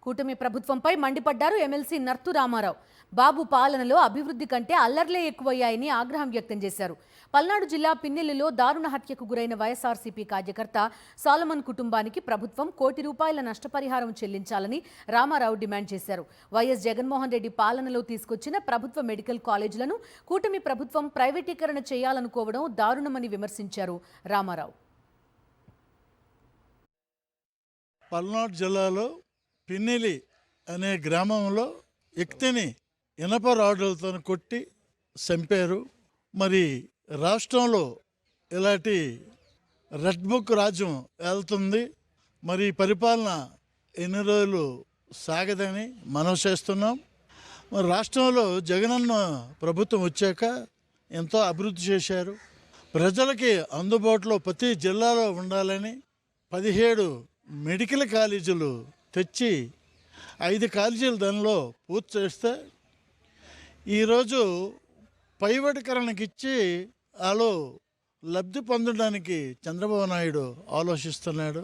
కూటమి ప్రభుత్వంపై మండిపడ్డారు ఎమ్మెల్సీ నర్తు రామారావు. బాబు పాలనలో అభివృద్ధి కంటే అల్లర్లే ఎక్కువయ్యాయని ఆగ్రహం వ్యక్తం చేశారు. పల్నాడు జిల్లా పిన్నెల్లిలో దారుణ హత్యకు గురైన వైఎస్ఆర్సీపీ కార్యకర్త సాలమన్ కుటుంబానికి ప్రభుత్వం ₹1 కోటి నష్టపరిహారం చెల్లించాలని రామారావు డిమాండ్ చేశారు. వైఎస్ జగన్మోహన్ రెడ్డి పాలనలో తీసుకొచ్చిన ప్రభుత్వ మెడికల్ కాలేజీలను కూటమి ప్రభుత్వం ప్రైవేటీకరణ చేయాలనుకోవడం దారుణమని విమర్శించారు రామారావు. పల్నాడు జిల్లాలో పిన్నెలి అనే గ్రామంలో వ్యక్తిని ఇనప రాడ్లతో కొట్టి చంపారు. మరి రాష్ట్రంలో ఇలాంటి రెడ్ బుక్ రాజ్యం వెళ్తుంది. మరి పరిపాలన ఎన్ని రోజులు సాగదని మనం చేస్తున్నాం. మరి రాష్ట్రంలో జగనన్న ప్రభుత్వం వచ్చాక ఎంతో అభివృద్ధి చేశారు. ప్రజలకి అందుబాటులో ప్రతి జిల్లాలో ఉండాలని 17 మెడికల్ కాలేజీలు తెచ్చి 5 కాలేజీలు దానిలో పూర్తి చేస్తే ఈరోజు ప్రైవేటీకరణకి ఇచ్చి వాళ్ళు లబ్ధి పొందడానికి చంద్రబాబు నాయుడు ఆలోచిస్తున్నాడు.